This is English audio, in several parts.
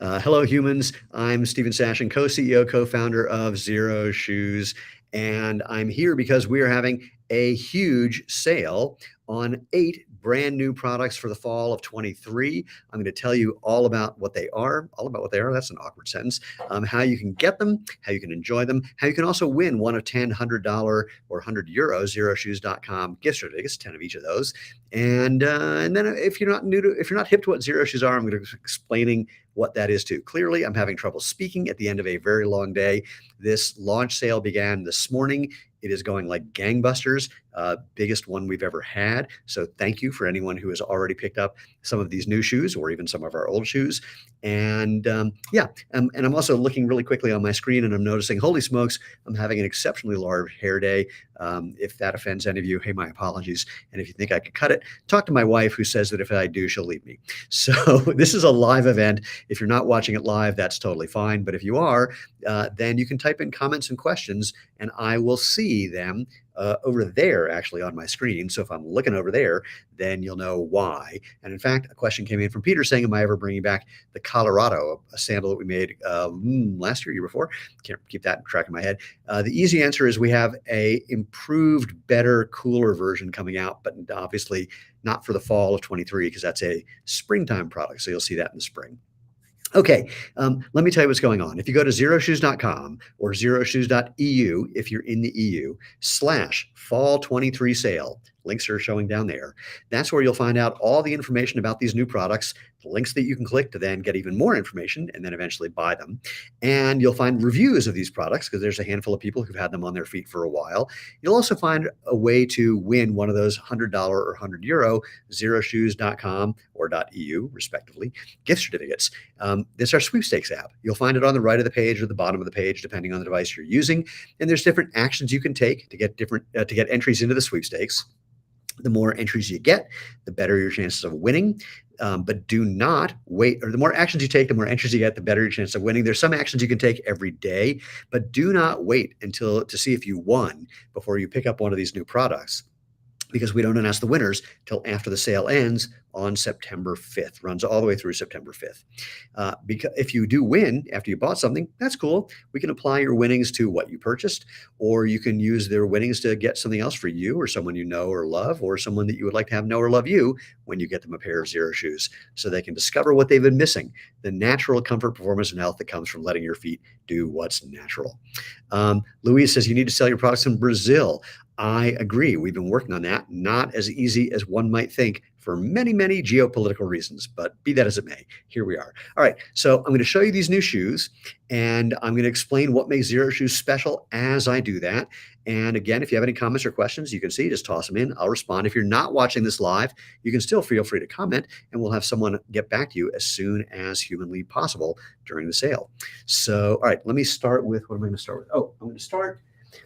Hello, humans. I'm Stephen Sashen, co-CEO, co-founder of Xeroshoes, and I'm here because we are having a huge sale on 8 brand new products for the fall of 23. I'm going to tell you all about what they are, That's an awkward sentence. How you can get them, how you can enjoy them, how you can also win one of 10 $100 or 100 euro Xeroshoes.com gift certificates, 10 of each of those. And then if you're not hip to what Xero Shoes are, I'm going to be explaining what that is too. Clearly, I'm having trouble speaking at the end of a very long day. This launch sale began this morning. It is going like gangbusters, biggest one we've ever had. So thank you for anyone who has already picked up some of these new shoes or even some of our old shoes. And and I'm also looking really quickly on my screen and I'm noticing, holy smokes, I'm having an exceptionally large hair day. If that offends any of you, hey, my apologies. And if you think I could cut it, talk to my wife, who says that if I do, she'll leave me. So this is a live event. If you're not watching it live, that's totally fine. But if you are, then you can type in comments and questions and I will see them over there actually on my screen. So if I'm looking over there, then you'll know why. And in fact, a question came in from Peter saying, am I ever bringing back the Colorado, a sandal that we made last year before? Can't keep that track in my head. The easy answer is we have a improved, better, cooler version coming out, but obviously not for the fall of 23 because that's a springtime product. So you'll see that in the spring. Okay, let me tell you what's going on. If you go to Xeroshoes.com or Xeroshoes.eu, if you're in the EU, /fall23 sale, links are showing down there. That's where you'll find out all the information about these new products, the links that you can click to then get even more information and then eventually buy them. And you'll find reviews of these products because there's a handful of people who've had them on their feet for a while. You'll also find a way to win one of those $100 or 100 euro Xeroshoes.com or .eu, respectively, gift certificates. It's our sweepstakes app. You'll find it on the right of the page or the bottom of the page, depending on the device you're using. And there's different actions you can take to get entries into the sweepstakes. The more entries you get, the better your chances of winning. But do not wait, or the more actions you take, the more entries you get, the better your chance of winning. There's some actions you can take every day, but do not wait until to see if you won before you pick up one of these new products, because we don't announce the winners till after the sale ends on September 5th, runs all the way through September 5th. Because if you do win after you bought something, that's cool. We can apply your winnings to what you purchased, or you can use their winnings to get something else for you or someone you know or love, or someone that you would like to have know or love you when you get them a pair of Xero shoes, so they can discover what they've been missing, the natural comfort, performance, and health that comes from letting your feet do what's natural. Louise says you need to sell your products in Brazil. I agree. We've been working on that. Not as easy as one might think for many, many geopolitical reasons, but be that as it may, here we are. All right, so I'm going to show you these new shoes, and I'm going to explain what makes Xero Shoes special as I do that. And again, if you have any comments or questions, you can see, just toss them in. I'll respond. If you're not watching this live, you can still feel free to comment, and we'll have someone get back to you as soon as humanly possible during the sale. So, all right, let me start with, what am I going to start with? Oh, I'm going to start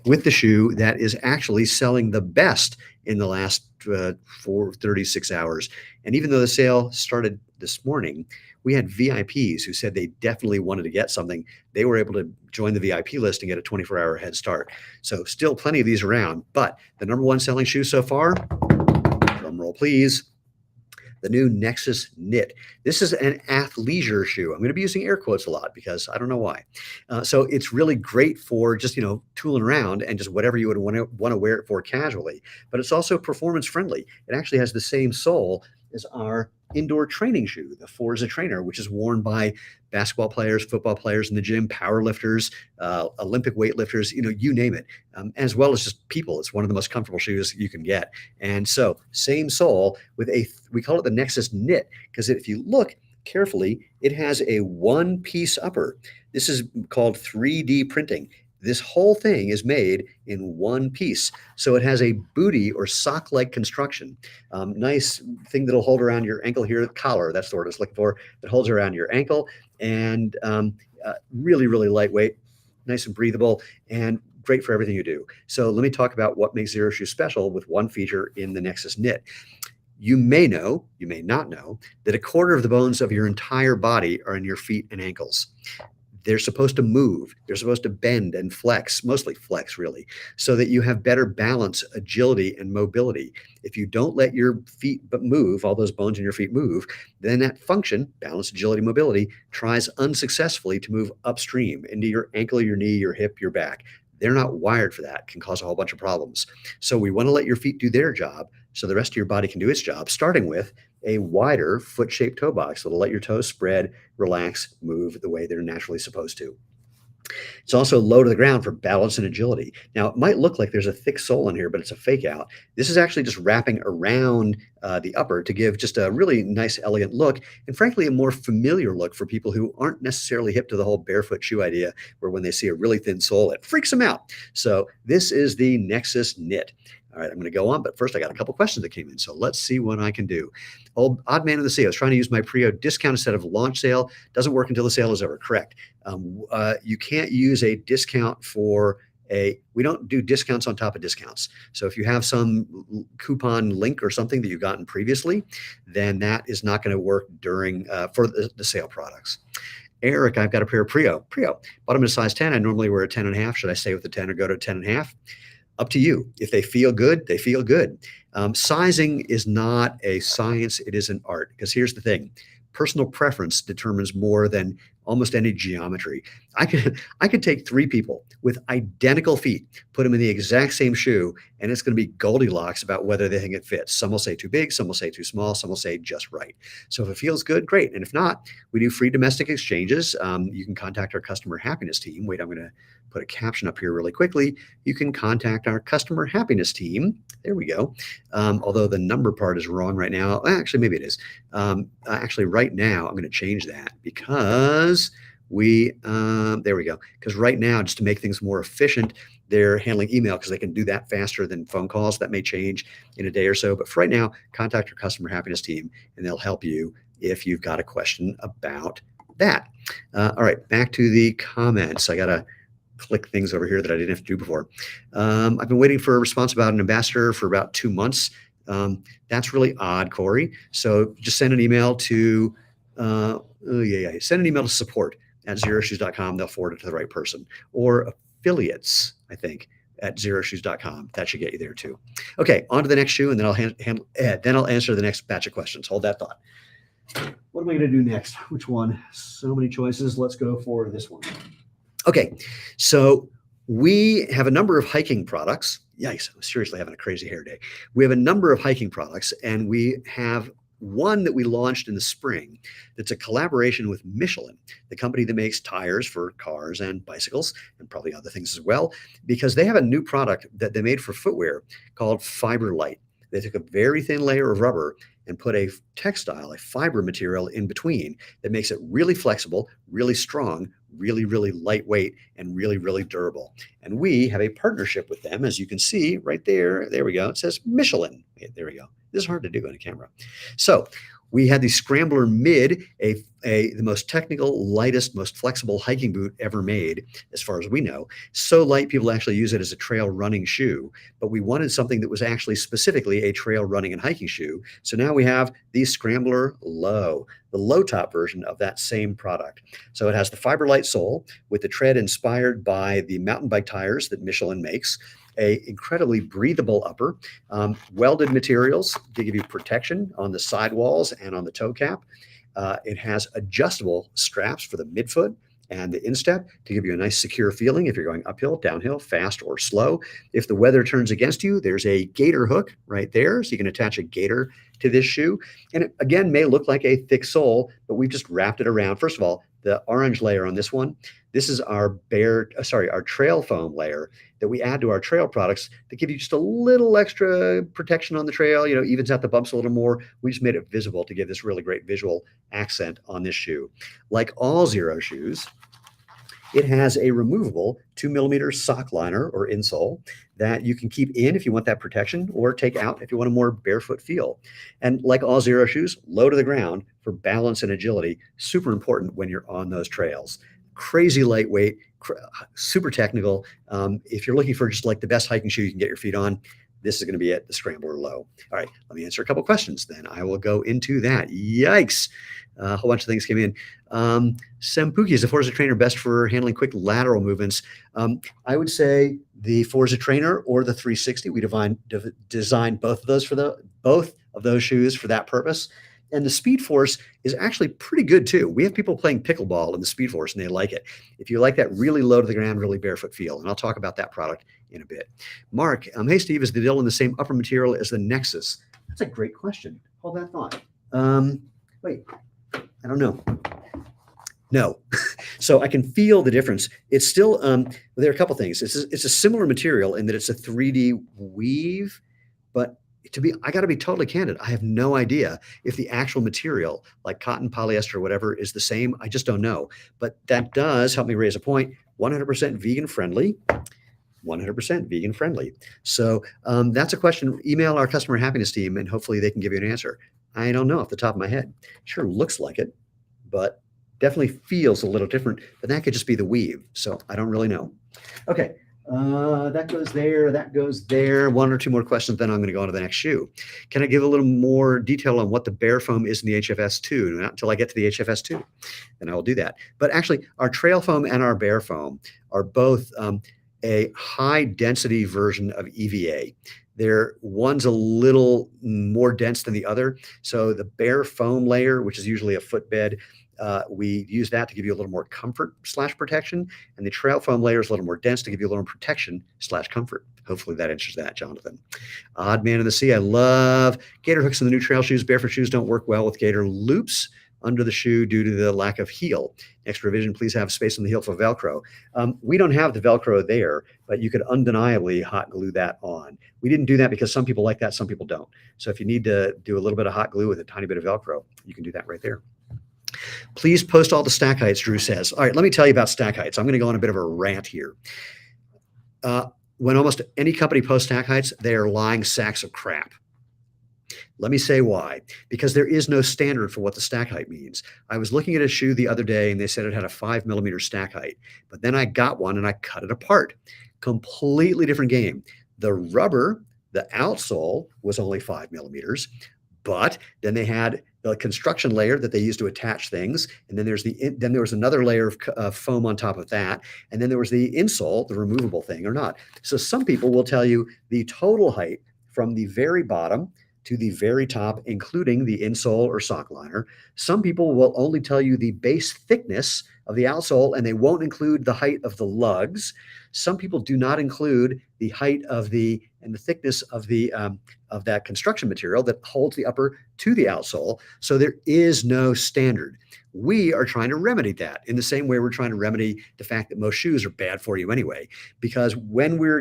with the shoe that is actually selling the best in the last 36 hours. And even though the sale started this morning, we had VIPs who said they definitely wanted to get something. They were able to join the VIP list and get a 24-hour head start. So still plenty of these around, but the number one selling shoe so far, drum roll please, the new Nexus Knit. This is an athleisure shoe. I'm going to be using air quotes a lot because I don't know why. So it's really great for just, tooling around and just whatever you would want to wear it for casually. But it's also performance friendly. It actually has the same sole as our indoor training shoe, the Forza Trainer, which is worn by basketball players, football players in the gym, power lifters, Olympic weightlifters, you name it, as well as just people. It's one of the most comfortable shoes you can get. And so same sole with we call it the Nexus Knit, because if you look carefully, it has a one-piece upper. This is called 3D printing. This whole thing is made in one piece. So it has a booty or sock-like construction. Nice thing that'll hold around your ankle here, collar, that's the word I was looking for, that holds around your ankle, and really, really lightweight, nice and breathable, and great for everything you do. So let me talk about what makes Xero Shoes special with one feature in the Nexus Knit. You may know, you may not know, that a quarter of the bones of your entire body are in your feet and ankles. They're supposed to move. They're supposed to bend and flex, mostly flex, really, so that you have better balance, agility, and mobility. If you don't let your feet move, all those bones in your feet move, then that function, balance, agility, mobility, tries unsuccessfully to move upstream into your ankle, your knee, your hip, your back. They're not wired for that, can cause a whole bunch of problems. So we want to let your feet do their job so the rest of your body can do its job, starting with a wider foot-shaped toe box that'll let your toes spread, relax, move the way they're naturally supposed to. It's also low to the ground for balance and agility. Now, it might look like there's a thick sole in here, but it's a fake out. This is actually just wrapping around the upper to give just a really nice, elegant look, and frankly, a more familiar look for people who aren't necessarily hip to the whole barefoot shoe idea, where when they see a really thin sole, it freaks them out. So this is the Nexus Knit. All right, I'm going to go on, but first I got a couple questions that came in, so let's see what I can do. Old Odd Man of the Sea, I was trying to use my Prio discount instead of launch sale. Doesn't work until the sale is over. Correct. You can't use a discount for we don't do discounts on top of discounts. So if you have some coupon link or something that you've gotten previously, then that is not going to work during for the sale products. Eric, I've got a pair of Prio. Bought them in a size 10. I normally wear a 10 and a half. Should I stay with the 10 or go to 10 and a half? Up to you. If they feel good, they feel good. Sizing is not a science, it is an art. Because here's the thing, personal preference determines more than almost any geometry. I could take three people with identical feet, put them in the exact same shoe, and it's going to be Goldilocks about whether they think it fits. Some will say too big, some will say too small, some will say just right. So if it feels good, great. And if not, we do free domestic exchanges. You can contact our customer happiness team. Wait, I'm going to put a caption up here really quickly. You can contact our customer happiness team. There we go. Although the number part is wrong right now. Actually, maybe it is. Actually, right now, I'm going to change that because there we go. Because right now, just to make things more efficient, they're handling email because they can do that faster than phone calls. That may change in a day or so. But for right now, contact your customer happiness team, and they'll help you if you've got a question about that. All right, back to the comments. I got to click things over here that I didn't have to do before. I've been waiting for a response about an ambassador for about 2 months. That's really odd, Corey. So just send an email to send an email to support@Xeroshoes.com. They'll forward it to the right person. Or affiliates, I think, at Xeroshoes.com. That should get you there too. Okay, on to the next shoe, and then I'll answer the next batch of questions. Hold that thought. What am I going to do next? Which one? So many choices. Let's go for this one. Okay, so we have a number of hiking products. Yikes, I'm seriously having a crazy hair day. We have a number of hiking products, and we have one that we launched in the spring that's a collaboration with Michelin, the company that makes tires for cars and bicycles, and probably other things as well, because they have a new product that they made for footwear called Fiber Light. They took a very thin layer of rubber and put a textile, a fiber material in between that makes it really flexible, really strong, really, really lightweight, and really, really durable. And we have a partnership with them, as you can see right there. There we go. It says Michelin. Okay, there we go. This is hard to do on a camera. So we had the Scrambler Mid, the most technical, lightest, most flexible hiking boot ever made, as far as we know. So light, people actually use it as a trail running shoe. But we wanted something that was actually specifically a trail running and hiking shoe. So now we have the Scrambler Low, the low top version of that same product. So it has the fiber light sole with the tread inspired by the mountain bike tires that Michelin makes. A incredibly breathable upper, welded materials to give you protection on the sidewalls and on the toe cap. It has adjustable straps for the midfoot and the instep to give you a nice secure feeling if you're going uphill, downhill, fast or slow. If the weather turns against you, there's a gaiter hook right there, so you can attach a gaiter to this shoe. And it, again, may look like a thick sole, but we've just wrapped it around. First of all, the orange layer on this one, this is our our trail foam layer that we add to our trail products to give you just a little extra protection on the trail, evens out the bumps a little more. We just made it visible to give this really great visual accent on this shoe. Like all Xero shoes, it has a removable 2mm sock liner or insole that you can keep in if you want that protection or take out if you want a more barefoot feel. And like all Xero shoes, low to the ground for balance and agility, super important when you're on those trails. Crazy lightweight, super technical. If you're looking for just like the best hiking shoe you can get your feet on, This is going to be it, the scrambler low. All right, let me answer a couple questions. Then I will go into that. Yikes. A whole bunch of things came in. Sempuki, is the Forza Trainer best for handling quick lateral movements? I would say the Forza Trainer or the 360. We designed both of those for both of those shoes for that purpose. And the Speed Force is actually pretty good too. We have people playing pickleball in the Speed Force and they like it. If you like that really low to the ground, really barefoot feel, and I'll talk about that product in a bit. Mark, hey Steve, is the Dylan the same upper material as the Nexus? That's a great question. Hold that thought. Wait, I don't know. No. So I can feel the difference. It's still, there are a couple things. It's a similar material in that it's a 3D weave, but I got to be totally candid. I have no idea if the actual material, like cotton, polyester, or whatever, is the same. I just don't know. But that does help me raise a point. 100% vegan friendly. 100% vegan friendly. So that's a question. Email our customer happiness team, and hopefully they can give you an answer. I don't know off the top of my head. Sure looks like it, but definitely feels a little different. But that could just be the weave. So I don't really know. Okay. That goes there. That goes there. One or two more questions, then I'm going to go on to the next shoe. Can I give a little more detail on what the bare foam is in the HFS2? Not until I get to the HFS2, then I will do that. But actually, our trail foam and our bare foam are both a high density version of EVA. One's a little more dense than the other. So the bare foam layer, which is usually a footbed, we use that to give you a little more comfort / protection. And the trail foam layer is a little more dense to give you a little more protection / comfort. Hopefully that answers that, Jonathan. Odd Man in the Sea. I love gator hooks in the new trail shoes. Barefoot shoes don't work well with gator loops under the shoe due to the lack of heel. Next revision, please have space on the heel for Velcro. We don't have the Velcro there, but you could undeniably hot glue that on. We didn't do that because some people like that, some people don't. So if you need to do a little bit of hot glue with a tiny bit of Velcro, you can do that right there. Please post all the stack heights, Drew says. All right, let me tell you about stack heights. I'm going to go on a bit of a rant here. When almost any company posts stack heights, they are lying sacks of crap. Let me say why. Because there is no standard for what the stack height means. I was looking at a shoe the other day and they said it had a 5mm stack height. But then I got one and I cut it apart. Completely different game. The rubber, the outsole, was only 5mm. But then they had the construction layer that they used to attach things, and then there was another layer of foam on top of that, and then there was the insole, the removable thing or not. So some people will tell you the total height from the very bottom to the very top, including the insole or sock liner. Some people will only tell you the base thickness of the outsole, and they won't include the height of the lugs. Some people do not include the height of the thickness of that construction material that holds the upper to the outsole. So there is no standard. We are trying to remedy that in the same way we're trying to remedy the fact that most shoes are bad for you anyway. Because when we're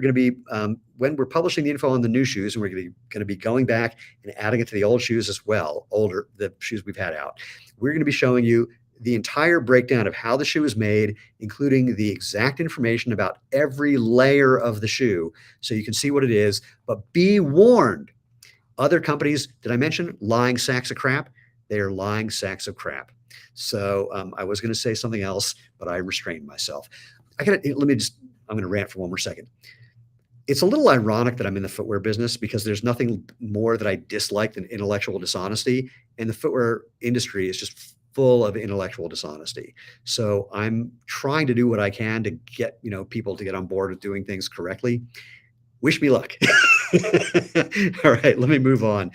publishing the info on the new shoes, and we're going to be going back and adding it to the old shoes as well, the shoes we've had out, we're going to be showing you the entire breakdown of how the shoe is made, including the exact information about every layer of the shoe, so you can see what it is. But be warned, other companies, did I mention lying sacks of crap? They are lying sacks of crap. So I was going to say something else, but I restrained myself. I'm going to rant for one more second. It's a little ironic that I'm in the footwear business because there's nothing more that I dislike than intellectual dishonesty. And the footwear industry is just full of intellectual dishonesty. So I'm trying to do what I can to get, people to get on board with doing things correctly. Wish me luck. All right, let me move on.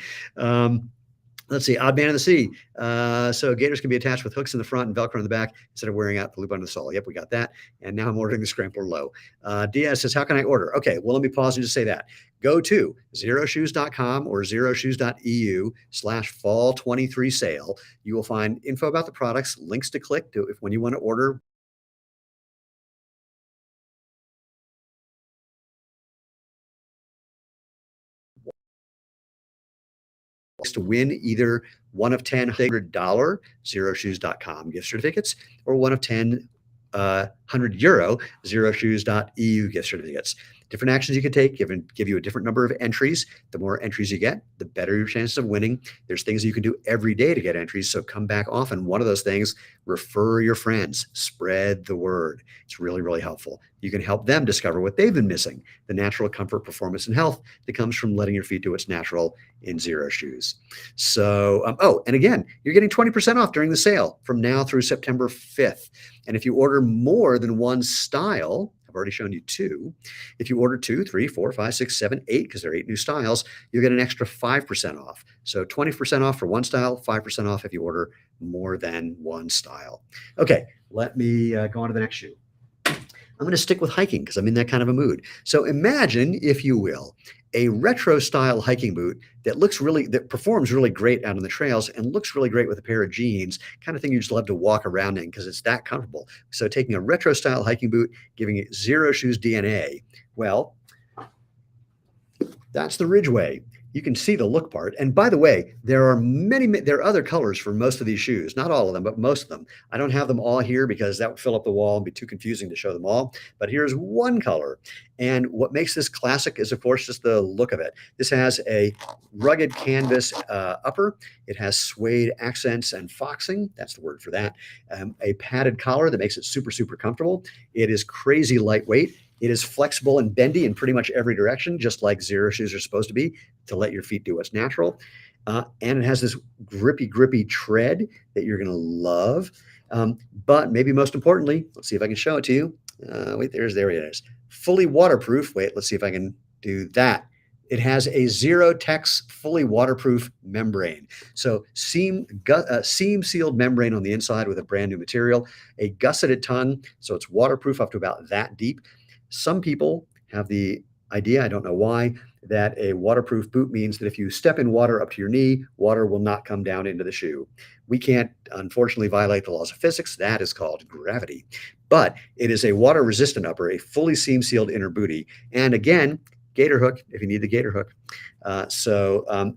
Let's see, Odd Man in the Sea. So gators can be attached with hooks in the front and Velcro in the back instead of wearing out the loop under the sole. Yep, we got that. And now I'm ordering the scrambler low. Diaz says, how can I order? Okay, well, let me pause and just say that. Go to Xeroshoes.com or Xeroshoes.eu /fall23 sale. You will find info about the products, links to click to when you want to order. To win either one of 10 $100 Xeroshoes.com gift certificates or one of 10 €100 Xeroshoes.eu gift certificates. Different actions you can take give you a different number of entries. The more entries you get, the better your chances of winning. There's things you can do every day to get entries, so come back often. One of those things, refer your friends, spread the word. It's really, really helpful. You can help them discover what they've been missing, the natural comfort, performance, and health that comes from letting your feet do what's natural in Xero shoes. So, oh, and again, you're getting 20% off during the sale from now through September 5th. And if you order more than one style, I've already shown you two. If you order 2, 3, 4, 5, 6, 7, 8, because there are 8 new styles, you'll get an extra 5% off. So 20% off for one style, 5% off if you order more than one style. Okay, let me go on to the next shoe. I'm going to stick with hiking because I'm in that kind of a mood. So imagine, if you will, a retro style hiking boot that performs really great out on the trails and looks really great with a pair of jeans, kind of thing you just love to walk around in because it's that comfortable. So taking a retro style hiking boot, giving it Xero Shoes DNA. Well, that's the Ridgeway. You can see the look part. And by the way, there are other colors for most of these shoes. Not all of them, but most of them. I don't have them all here because that would fill up the wall and be too confusing to show them all. But here's one color. And what makes this classic is, of course, just the look of it. This has a rugged canvas upper. It has suede accents and foxing. That's the word for that. A padded collar that makes it super, super comfortable. It is crazy lightweight. It is flexible and bendy in pretty much every direction, just like Xero shoes are supposed to be, to let your feet do what's natural. And it has this grippy tread that you're going to love. But maybe most importantly, let's see if I can show it to you. Wait, there it is. Fully waterproof. Wait, let's see if I can do that. It has a Xerotex fully waterproof membrane. So seam sealed membrane on the inside with a brand new material, a gusseted tongue, so it's waterproof up to about that deep. Some people have the idea, I don't know why, that a waterproof boot means that if you step in water up to your knee, water will not come down into the shoe. We can't, unfortunately, violate the laws of physics. That is called gravity. But it is a water-resistant upper, a fully seam-sealed inner bootie. And again, gator hook, if you need the gator hook.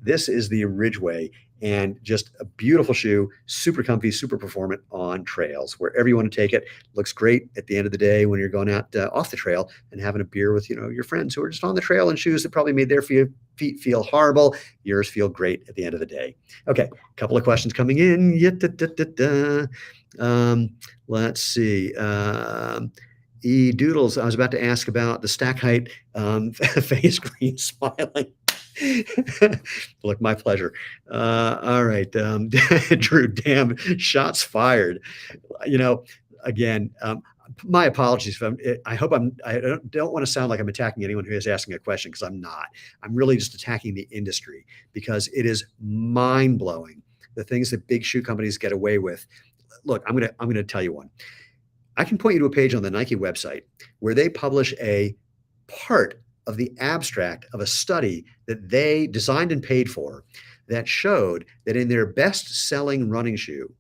This is the Ridgeway, and just a beautiful shoe, super comfy, super performant on trails. Wherever you want to take it, looks great at the end of the day when you're going out off the trail and having a beer with your friends who are just on the trail in shoes that probably made their feet feel horrible. Yours feel great at the end of the day. Okay, a couple of questions coming in. Let's see. Doodles, I was about to ask about the stack height. Face green smiling. Look, my pleasure. All right. Drew, damn, shots fired. Again, my apologies. I don't want to sound like I'm attacking anyone who is asking a question, because I'm not. I'm really just attacking the industry, because it is mind blowing the things that big shoe companies get away with. Look, I'm going to tell you one. I can point you to a page on the Nike website where they publish a part of the abstract of a study that they designed and paid for that showed that in their best-selling running shoe,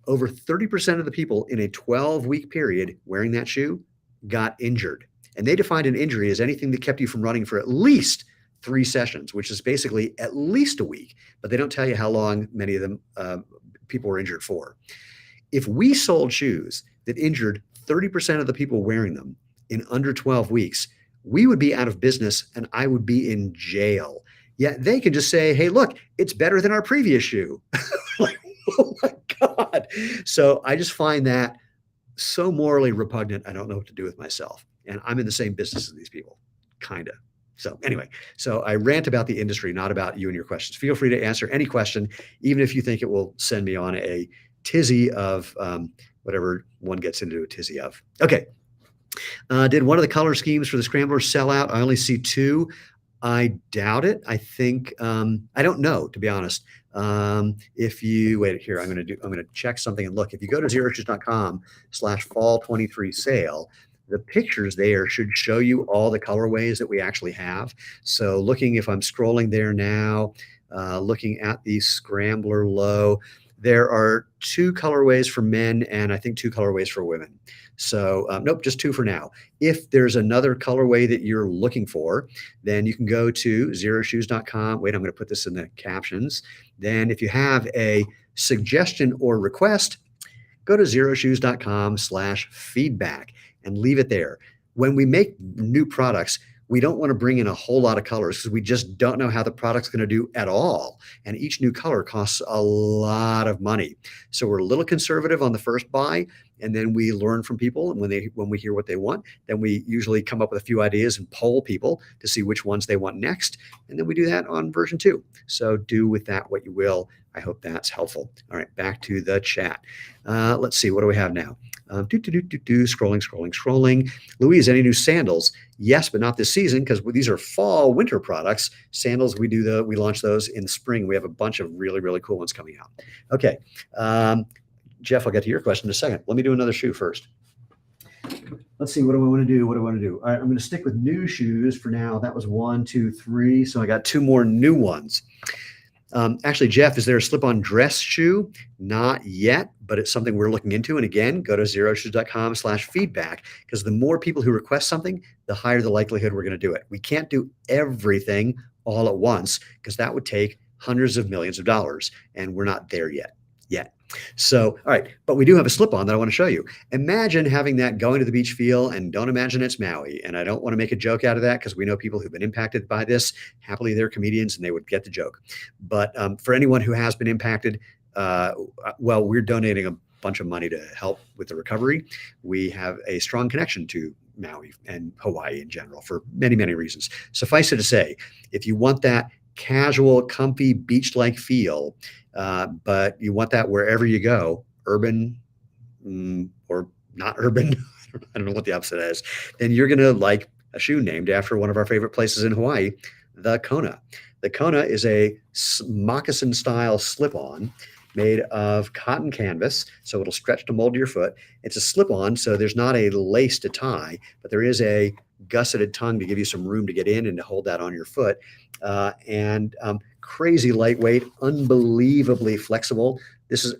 over 30% of the people in a 12-week period wearing that shoe got injured. And they defined an injury as anything that kept you from running for at least 3 sessions, which is basically at least a week. But they don't tell you how long many of them people were injured for. If we sold shoes that injured 30% of the people wearing them in under 12 weeks, we would be out of business and I would be in jail. Yet they can just say, hey, look, it's better than our previous shoe. Like, oh my God. So I just find that so morally repugnant. I don't know what to do with myself. And I'm in the same business as these people, kind of. So anyway, so I rant about the industry, not about you and your questions. Feel free to answer any question, even if you think it will send me on a tizzy of whatever one gets into a tizzy of. Okay. Did one of the color schemes for the Scrambler sell out? I only see 2. I doubt it. I think, I don't know, to be honest. If you wait here, I'm going to check something and look. If you go to Xeroshoes.com/fall23 sale, the pictures there should show you all the colorways that we actually have. So looking, if I'm scrolling there now, looking at the Scrambler Low, there are 2 colorways for men and I think 2 colorways for women. So nope, just 2 for now. If there's another colorway that you're looking for, then you can go to Xeroshoes.com. Wait, I'm going to put this in the captions. Then if you have a suggestion or request, go to Xeroshoes.com/feedback and leave it there. when we make new products, we don't want to bring in a whole lot of colors because we just don't know how the product's going to do at all. And each new color costs a lot of money. So we're a little conservative on the first buy, and then we learn from people. And when we hear what they want, then we usually come up with a few ideas and poll people to see which ones they want next. And then we do that on version 2. So do with that what you will. I hope that's helpful. All right, back to the chat. Let's see, what do we have now? Scrolling. Louise, any new sandals? Yes, but not this season because these are fall winter products. Sandals, we launch those in the spring. We have a bunch of really, really cool ones coming out. Okay, Jeff, I'll get to your question in a second. Let me do another shoe first. Let's see, what do I want to do? All right, I'm going to stick with new shoes for now. That was 1, 2, 3. So I got 2 more new ones. Actually, Jeff, is there a slip-on dress shoe? Not yet, but it's something we're looking into. And again, go to Xeroshoes.com/feedback because the more people who request something, the higher the likelihood we're going to do it. We can't do everything all at once because that would take hundreds of millions of dollars, and we're not there yet. So, all right, but we do have a slip-on that I want to show you. Imagine having that going to the beach feel, and don't imagine it's Maui. And I don't want to make a joke out of that because we know people who've been impacted by this. Happily, they're comedians and they would get the joke. But for anyone who has been impacted, well, we're donating a bunch of money to help with the recovery. We have a strong connection to Maui and Hawaii in general for many, many reasons. Suffice it to say, if you want that casual, comfy, beach-like feel, but you want that wherever you go, urban or not urban, I don't know what the opposite is, then you're going to like a shoe named after one of our favorite places in Hawaii, the Kona. The Kona is a moccasin-style slip-on made of cotton canvas, so it'll stretch to mold to your foot. It's a slip-on, so there's not a lace to tie, but there is a gusseted tongue to give you some room to get in and to hold that on your foot. Crazy lightweight, unbelievably flexible.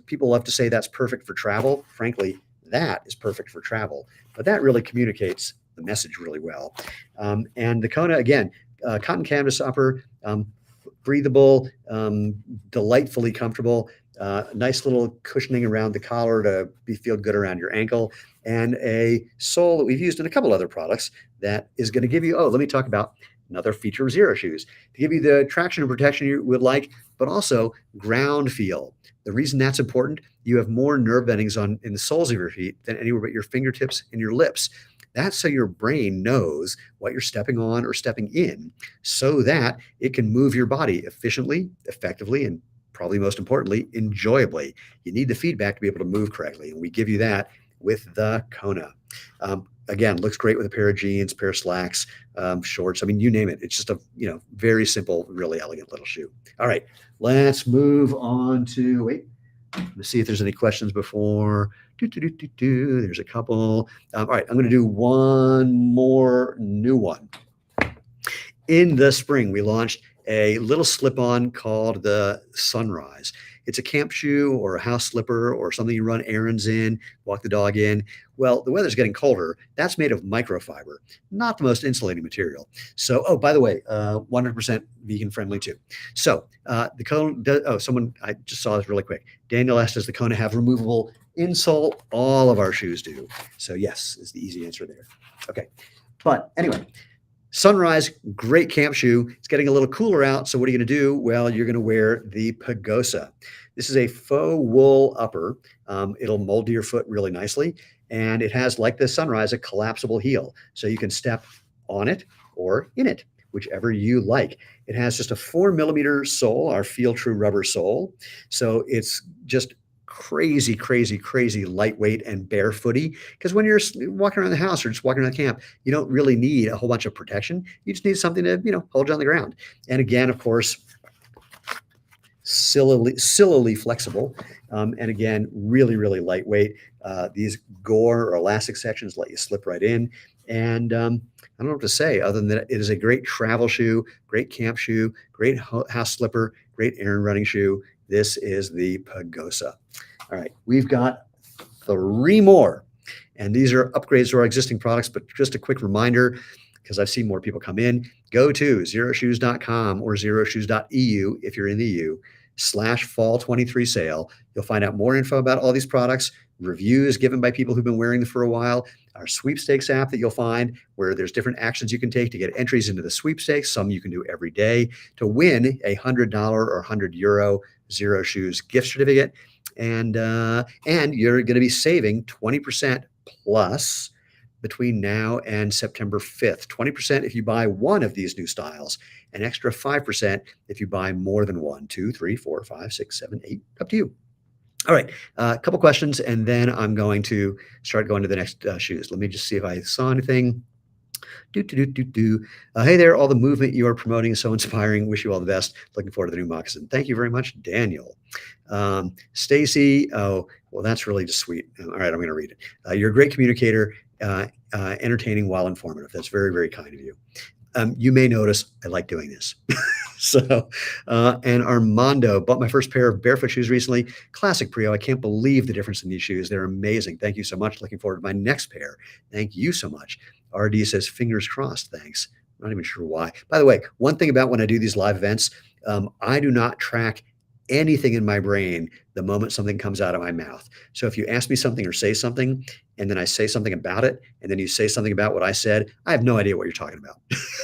People love to say that's perfect for travel. Frankly, that is perfect for travel, but that really communicates the message really well. And the Kona, again, cotton canvas upper, breathable, delightfully comfortable, nice little cushioning around the collar to feel good around your ankle, and a sole that we've used in a couple other products that is going to give you, let me talk about another feature of Xeroshoes, to give you the traction and protection you would like, but also ground feel. The reason that's important, you have more nerve endings in the soles of your feet than anywhere but your fingertips and your lips. That's so your brain knows what you're stepping on or stepping in so that it can move your body efficiently, effectively, and probably most importantly, enjoyably. You need the feedback to be able to move correctly, and we give you that with the Kona. Again, looks great with a pair of jeans, pair of slacks, shorts. I mean, you name it. It's just a very simple, really elegant little shoe. All right, let's move on to let's see if there's any questions before. There's a couple. All right, I'm going to do one more new one. In the spring, we launched a little slip-on called the Sunrise. It's a camp shoe or a house slipper or something you run errands in, walk the dog in. Well, the weather's getting colder. That's made of microfiber, not the most insulating material. So, by the way, 100% vegan friendly too. So the Kona, I just saw this really quick. Daniel asked, does the Kona have removable insole? All of our shoes do. So yes, is the easy answer there. Okay. But anyway, Sunrise, great camp shoe. It's getting a little cooler out. So what are you going to do? Well, you're going to wear the Pagosa. This is a faux wool upper. It'll mold to your foot really nicely. And it has, like the Sunrise, a collapsible heel. So you can step on it or in it, whichever you like. It has just a 4mm sole, our Feel True rubber sole. So it's just crazy lightweight and barefooty, because when you're walking around the house or just walking around the camp, you don't really need a whole bunch of protection. You just need something to hold you on the ground. And again, of course, sillily flexible, and again, really lightweight. These gore or elastic sections let you slip right in. And I don't know what to say other than that it is a great travel shoe, great camp shoe, great house slipper, great errand running shoe. This is the Pagosa. All right, we've got 3 more, and these are upgrades to our existing products, but just a quick reminder, because I've seen more people come in, go to Xeroshoes.com or Xeroshoes.eu if you're in the EU /fall23 sale. You'll find out more info about all these products, reviews given by people who've been wearing them for a while, our sweepstakes app that you'll find where there's different actions you can take to get entries into the sweepstakes. Some you can do every day to win a $100 or €100 Xero Shoes gift certificate. And you're going to be saving 20% plus between now and September 5th. 20% if you buy one of these new styles, an extra 5% if you buy more than one, two, three, four, five, six, seven, eight, up to you. All right, a couple questions, and then I'm going to start going to the next shoes. Let me just see if I saw anything. Hey there, all the movement you are promoting is so inspiring. Wish you all the best. Looking forward to the new moccasin. Thank you very much, Daniel. Stacy, oh, well, that's really just sweet. All right, I'm going to read it. You're a great communicator, entertaining while informative. That's very, very kind of you. You may notice I like doing this. And Armando bought my first pair of barefoot shoes recently. Classic Prio. I can't believe the difference in these shoes. They're amazing. Thank you so much. Looking forward to my next pair. Thank you so much. RD says, fingers crossed. Thanks. I'm not even sure why. By the way, one thing about when I do these live events, I do not track anything in my brain the moment something comes out of my mouth. So if you ask me something or say something, and then I say something about it, and then you say something about what I said, I have no idea what you're talking about.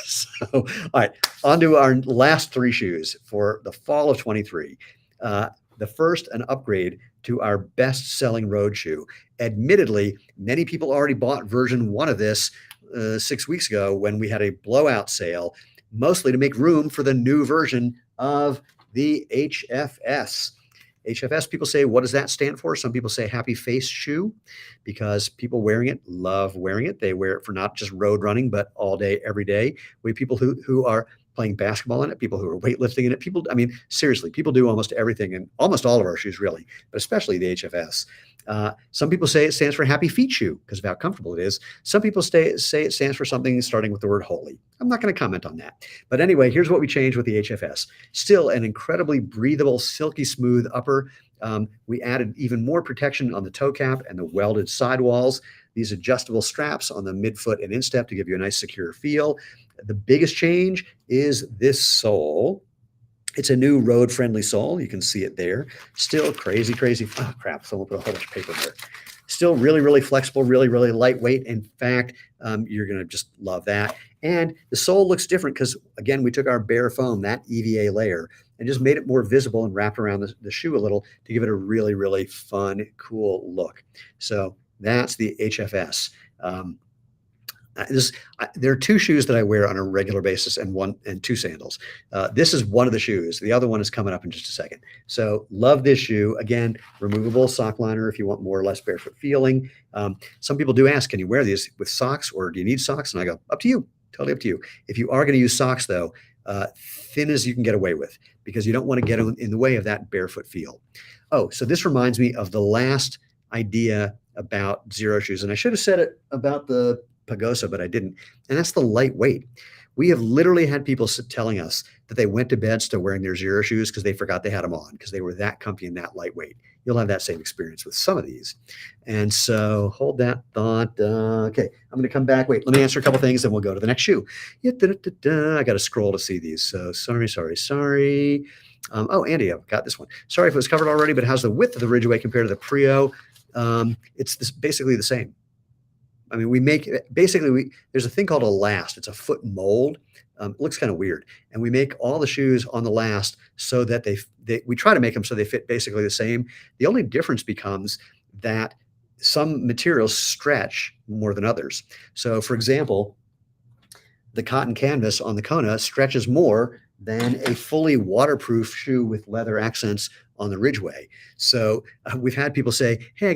So, all right, on to our last three shoes for the fall of 23. The first, an upgrade to our best-selling road shoe. Admittedly, many people already bought version 1 of this 6 weeks ago when we had a blowout sale, mostly to make room for the new version of the HFS. HFS, people say, what does that stand for? Some people say happy face shoe because people wearing it love wearing it. They wear it for not just road running, but all day, every day. We have people who are playing basketball in it, people who are weightlifting in it. People, I mean, seriously, people do almost everything in almost all of our shoes, really, but especially the HFS. Some people say it stands for happy feet shoe because of how comfortable it is. Some people say it stands for something starting with the word holy. I'm not going to comment on that. But anyway, here's what we changed with the HFS. Still an incredibly breathable, silky smooth upper. We added even more protection on the toe cap and the welded sidewalls. These adjustable straps on the midfoot and instep to give you a nice secure feel. The biggest change is this sole. It's a new road-friendly sole. You can see it there. Still crazy. Oh, crap. Someone put a whole bunch of paper there. Still really, really flexible, really, really lightweight. In fact, you're going to just love that. And the sole looks different because, again, we took our bare foam, that EVA layer, and just made it more visible and wrapped around the shoe a little to give it a really, really fun, cool look. So that's the HFS. There are two shoes that I wear on a regular basis and two sandals. This is one of the shoes. The other one is coming up in just a second. So love this shoe. Again, removable sock liner if you want more or less barefoot feeling. Some people do ask, can you wear these with socks or do you need socks? And I go, up to you, totally up to you. If you are going to use socks though, thin as you can get away with because you don't want to get in the way of that barefoot feel. Oh, so this reminds me of the last idea about Xero shoes. And I should have said it about the Pagosa, but I didn't. And that's the lightweight. We have literally had people telling us that they went to bed still wearing their Xero shoes because they forgot they had them on because they were that comfy and that lightweight. You'll have that same experience with some of these. And so hold that thought. Okay, I'm going to come back. Wait, let me answer a couple things, then we'll go to the next shoe. I got to scroll to see these. So sorry. Oh, Andy, I've got this one. Sorry if it was covered already, but how's the width of the Ridgeway compared to the Prio? It's basically the same. I mean, there's a thing called a last. It's a foot mold. It looks kind of weird. And we make all the shoes on the last so that we try to make them so they fit basically the same. The only difference becomes that some materials stretch more than others. So for example, the cotton canvas on the Kona stretches more than a fully waterproof shoe with leather accents on the Ridgeway. So we've had people say, hey, I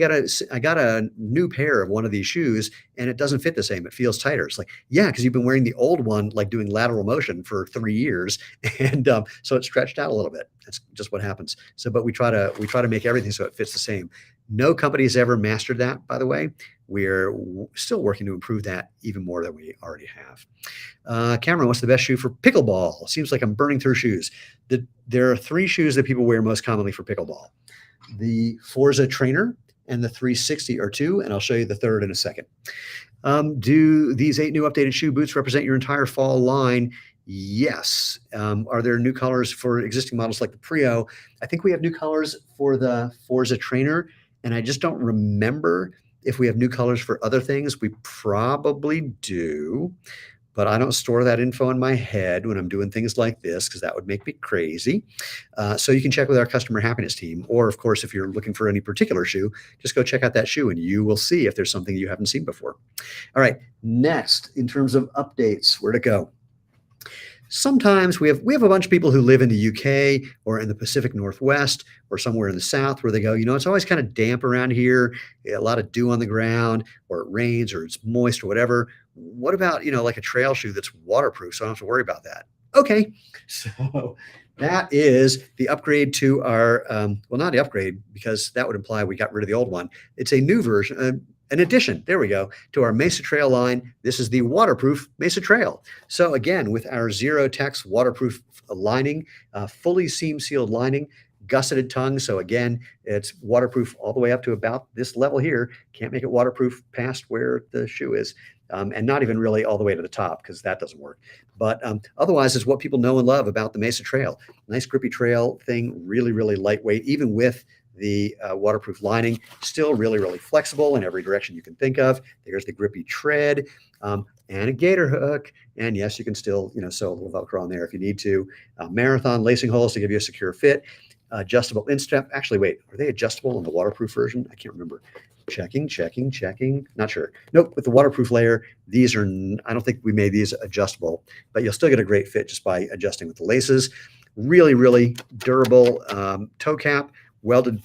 got a new pair of one of these shoes and it doesn't fit the same. It feels tighter. It's like, yeah, because you've been wearing the old one, like doing lateral motion for 3 years. And so it stretched out a little bit. That's just what happens. So, but we try to make everything so it fits the same. No company has ever mastered that, by the way. We're still working to improve that even more than we already have. Cameron, what's the best shoe for pickleball? Seems like I'm burning through shoes. There are 3 shoes that people wear most commonly for pickleball. The Forza Trainer and the 360 are 2, and I'll show you the third in a second. Do these 8 new updated shoe boots represent your entire fall line? Yes. Are there new colors for existing models like the Prio? I think we have new colors for the Forza Trainer And I just don't remember if we have new colors for other things. We probably do, but I don't store that info in my head when I'm doing things like this because that would make me crazy. So you can check with our customer happiness team. Or, of course, if you're looking for any particular shoe, just go check out that shoe and you will see if there's something you haven't seen before. All right, next, in terms of updates, where to go? Sometimes we have a bunch of people who live in the UK or in the Pacific Northwest or somewhere in the South where they go, it's always kind of damp around here, a lot of dew on the ground, or it rains or it's moist or whatever. What about, like a trail shoe that's waterproof so I don't have to worry about that? Okay. So that is the upgrade to our, well, not the upgrade because that would imply we got rid of the old one. It's a new version, an addition, there we go, to our Mesa Trail line. This is the waterproof Mesa Trail. So again, with our Xero Tex waterproof lining, fully seam sealed lining, gusseted tongue. So again, it's waterproof all the way up to about this level here. Can't make it waterproof past where the shoe is. And not even really all the way to the top because that doesn't work. But otherwise, it's what people know and love about the Mesa Trail. Nice grippy trail thing, really, really lightweight, even with the waterproof lining, still really, really flexible in every direction you can think of. There's the grippy tread and a gator hook. And yes, you can still, sew a little Velcro on there if you need to. Marathon lacing holes to give you a secure fit. Adjustable instep. Actually, wait, are they adjustable in the waterproof version? I can't remember. Checking. Not sure. Nope, with the waterproof layer, these are, I don't think we made these adjustable, but you'll still get a great fit just by adjusting with the laces. Really, really durable toe cap, welded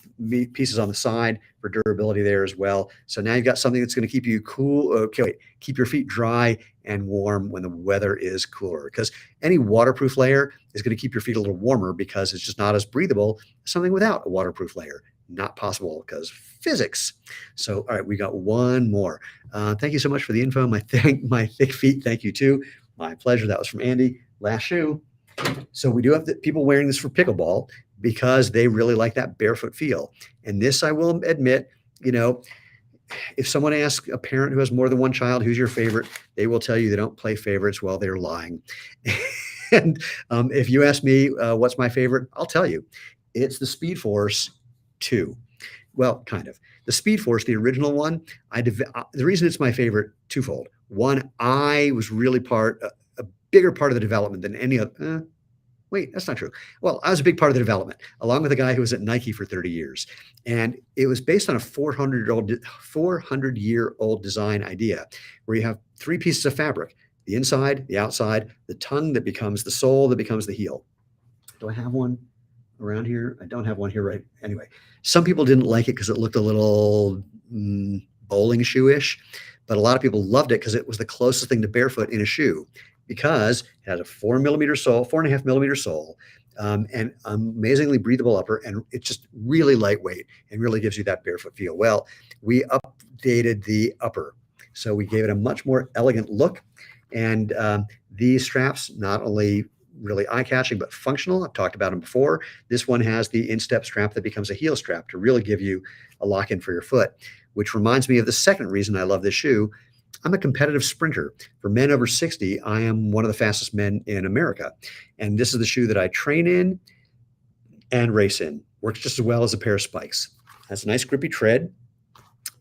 pieces on the side for durability there as well. So now you've got something that's going to keep you cool. Okay, wait, keep your feet dry and warm when the weather is cooler, because any waterproof layer is going to keep your feet a little warmer because it's just not as breathable as something without a waterproof layer. Not possible because physics. So, all right, we got one more. Thank you so much for the info. My thick feet. Thank you too. My pleasure. That was from Andy. Last shoe. So we do have people wearing this for pickleball because they really like that barefoot feel. And this, I will admit, if someone asks a parent who has more than one child, who's your favorite, they will tell you they don't play favorites. Well, they're lying. And if you ask me what's my favorite, I'll tell you. It's the Speed Force 2. Well, kind of. The Speed Force, the original one, the reason it's my favorite, twofold. One, I was really a bigger part of the development than any other. Wait, that's not true. Well, I was a big part of the development, along with a guy who was at Nike for 30 years. And it was based on a 400-year-old design idea where you have three pieces of fabric, the inside, the outside, the tongue that becomes the sole that becomes the heel. Do I have one around here? I don't have one here right. Anyway, some people didn't like it because it looked a little bowling shoe-ish, but a lot of people loved it because it was the closest thing to barefoot in a shoe, because it has a 4.5 millimeter sole, and amazingly breathable upper, and it's just really lightweight and really gives you that barefoot feel. Well, we updated the upper, so we gave it a much more elegant look, and these straps not only really eye-catching but functional. I've talked about them before. This one has the instep strap that becomes a heel strap to really give you a lock-in for your foot, which reminds me of the second reason I love this shoe. I'm a competitive sprinter. For men over 60, I am one of the fastest men in America. And this is the shoe that I train in and race in. Works just as well as a pair of spikes. Has a nice grippy tread.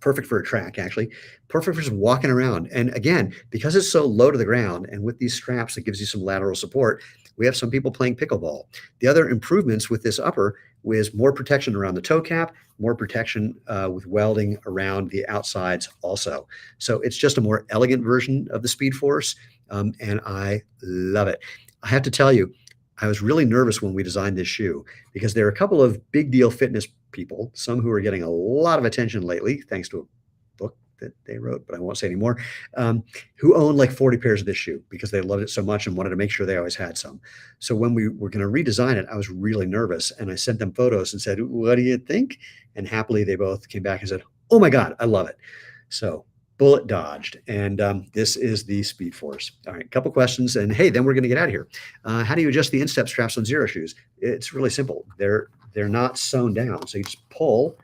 Perfect for a track, actually. Perfect for just walking around. And again, because it's so low to the ground and with these straps that gives you some lateral support, we have some people playing pickleball. The other improvements with this upper is more protection around the toe cap, more protection with welding around the outsides also. So it's just a more elegant version of the Speed Force, and I love it. I have to tell you, I was really nervous when we designed this shoe because there are a couple of big deal fitness people, some who are getting a lot of attention lately, thanks to a book that they wrote, but I won't say anymore, who own like 40 pairs of this shoe because they loved it so much and wanted to make sure they always had some. So when we were going to redesign it, I was really nervous, and I sent them photos and said, what do you think? And happily, they both came back and said, oh my God, I love it. So bullet dodged. And this is the Speed Force. All right, a couple questions. And hey, then we're going to get out of here. How do you adjust the instep straps on Xero shoes? It's really simple. They're not sewn down. So you just pull.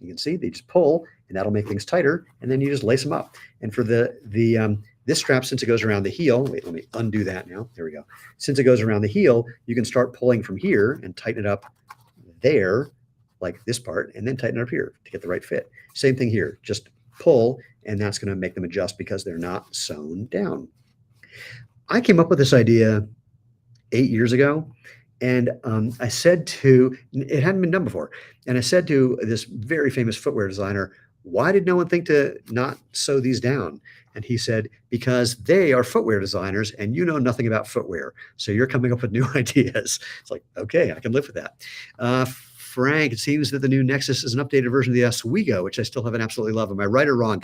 You can see they just pull, and that'll make things tighter. And then you just lace them up. And for this strap, since it goes around the heel, wait, let me undo that now. There we go. Since it goes around the heel, you can start pulling from here and tighten it up there like this part, and then tighten it up here to get the right fit. Same thing here, just pull, and that's going to make them adjust because they're not sewn down. I came up with this idea 8 years ago. And I said to, it hadn't been done before. And I said to this very famous footwear designer, why did no one think to not sew these down? And he said, because they are footwear designers and you know nothing about footwear. So you're coming up with new ideas. It's like, okay, I can live with that. Frank, it seems that the new Nexus is an updated version of the Oswego, which I still haven't absolutely loved. Am I right or wrong?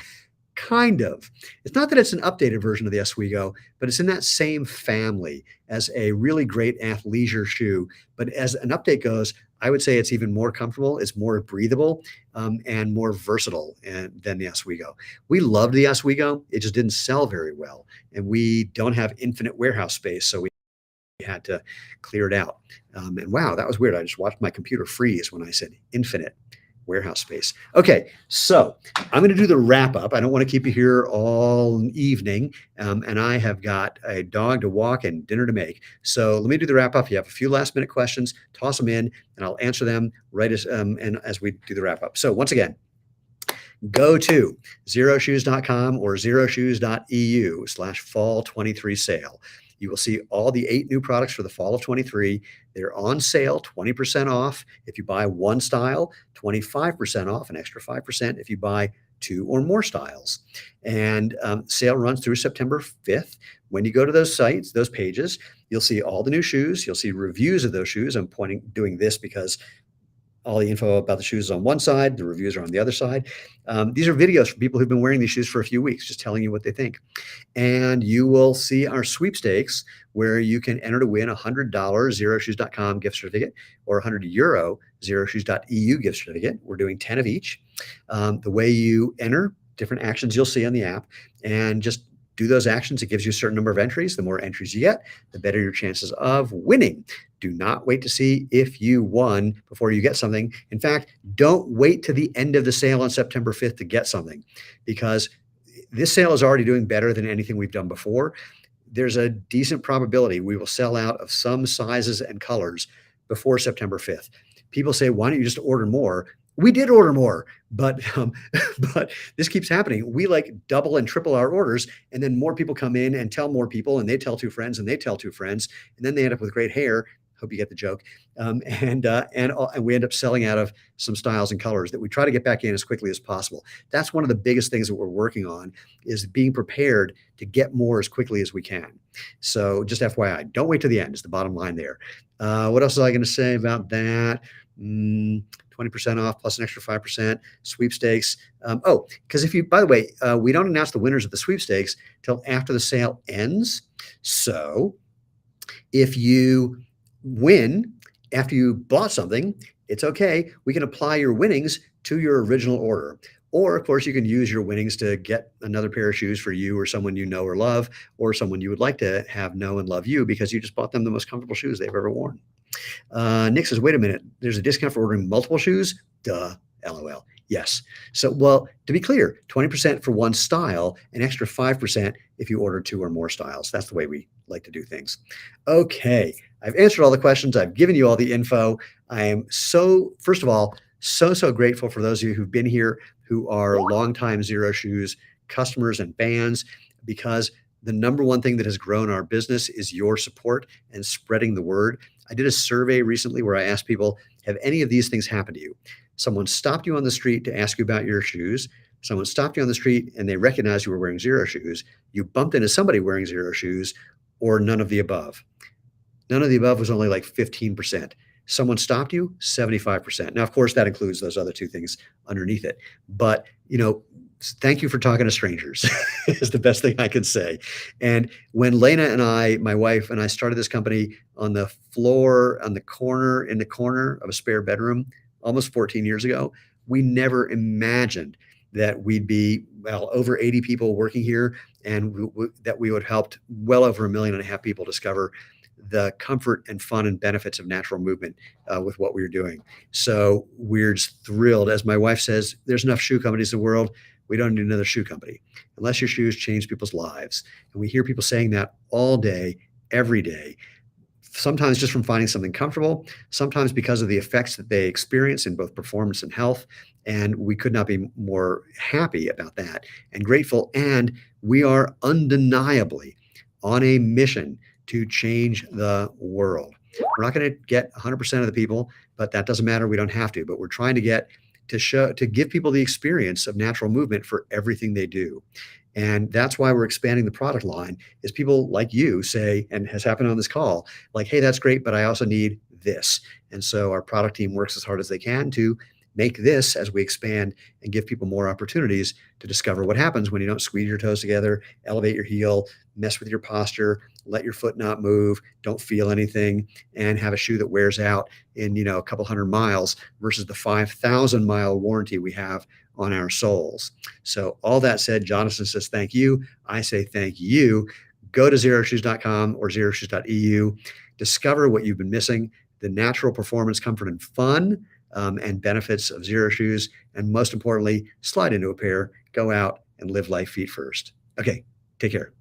Kind of. It's not that it's an updated version of the Oswego, but it's in that same family as a really great athleisure shoe. But as an update goes, I would say it's even more comfortable. It's more breathable and more versatile than the Oswego. We loved the Oswego. It just didn't sell very well. And we don't have infinite warehouse space. So we had to clear it out. And wow, that was weird. I just watched my computer freeze when I said infinite warehouse space. Okay, so I'm going to do the wrap up. I don't want to keep you here all evening, and I have got a dog to walk and dinner to make. So let me do the wrap up. You have a few last minute questions, toss them in, and I'll answer them right as we do the wrap up. So once again, go to Xeroshoes.com or Xeroshoes.eu/fall23 sale. You will see all the 8 new products for the fall of 23. They're on sale, 20% off if you buy one style, 25% off, an extra 5% if you buy 2 or more styles. And sale runs through September 5th. When you go to those sites, those pages, you'll see all the new shoes. You'll see reviews of those shoes. I'm doing this because all the info about the shoes is on one side, the reviews are on the other side. These are videos from people who've been wearing these shoes for a few weeks, just telling you what they think. And you will see our sweepstakes where you can enter to win a $100 Xeroshoes.com gift certificate or a €100 Xeroshoes.eu gift certificate. We're doing 10 of each. The way you enter, different actions you'll see on the app, and just do those actions. It gives you a certain number of entries. The more entries you get, the better your chances of winning. Do not wait to see if you won before you get something. In fact, don't wait to the end of the sale on September 5th to get something, because this sale is already doing better than anything we've done before. There's a decent probability we will sell out of some sizes and colors before September 5th. People say, why don't you just order more? We did order more, but this keeps happening. We like double and triple our orders, and then more people come in and tell more people, and they tell 2 friends, and they tell 2 friends, and then they end up with great hair. Hope you get the joke. And we end up selling out of some styles and colors that we try to get back in as quickly as possible. That's one of the biggest things that we're working on, is being prepared to get more as quickly as we can. So just FYI, don't wait to the end is the bottom line there. What else was I going to say about that? 20% off plus an extra 5% sweepstakes. Because by the way, we don't announce the winners of the sweepstakes till after the sale ends. So if you win after you bought something, it's okay. We can apply your winnings to your original order. Or, of course, you can use your winnings to get another pair of shoes for you or someone you know or love, or someone you would like to have know and love you because you just bought them the most comfortable shoes they've ever worn. Nick says, wait a minute, there's a discount for ordering multiple shoes? Duh, LOL. Yes. So, well, to be clear, 20% for one style, an extra 5% if you order 2 or more styles. That's the way we like to do things. Okay, I've answered all the questions. I've given you all the info. I am first of all, so grateful for those of you who've been here, who are longtime Xero Shoes customers and fans, because the number one thing that has grown our business is your support and spreading the word. I did a survey recently where I asked people, have any of these things happened to you? Someone stopped you on the street to ask you about your shoes. Someone stopped you on the street and they recognized you were wearing Xero shoes. You bumped into somebody wearing Xero shoes, or none of the above. None of the above was only like 15%. Someone stopped you, 75%. Now, of course, that includes those other 2 things underneath it. But, thank you for talking to strangers is the best thing I can say. And when Lena and I, my wife and I, started this company on the floor, in the corner of a spare bedroom almost 14 years ago, we never imagined that we'd be, over 80 people working here, and that we would have helped well over 1.5 million people discover the comfort and fun and benefits of natural movement with what we were doing. So we're just thrilled. As my wife says, there's enough shoe companies in the world. We don't need another shoe company unless your shoes change people's lives. And we hear people saying that all day, every day. sometimes just from finding something comfortable, sometimes because of the effects that they experience in both performance and health. And we could not be more happy about that and grateful. And we are undeniably on a mission to change the world. We're not going to get 100% of the people, but that doesn't matter. We don't have to, but we're trying to get to give people the experience of natural movement for everything they do. And that's why we're expanding the product line is people like you say, and has happened on this call, like, hey, that's great, but I also need this. And so our product team works as hard as they can to make this as we expand and give people more opportunities to discover what happens when you don't squeeze your toes together, elevate your heel, mess with your posture, let your foot not move, don't feel anything, and have a shoe that wears out in, a couple hundred miles versus the 5,000-mile warranty we have on our soles. So all that said, Jonathan says thank you. I say thank you. Go to Xeroshoes.com or Xeroshoes.eu. Discover what you've been missing, the natural performance, comfort, and fun and benefits of Xero shoes. And most importantly, slide into a pair, go out and live life feet first. Okay, take care.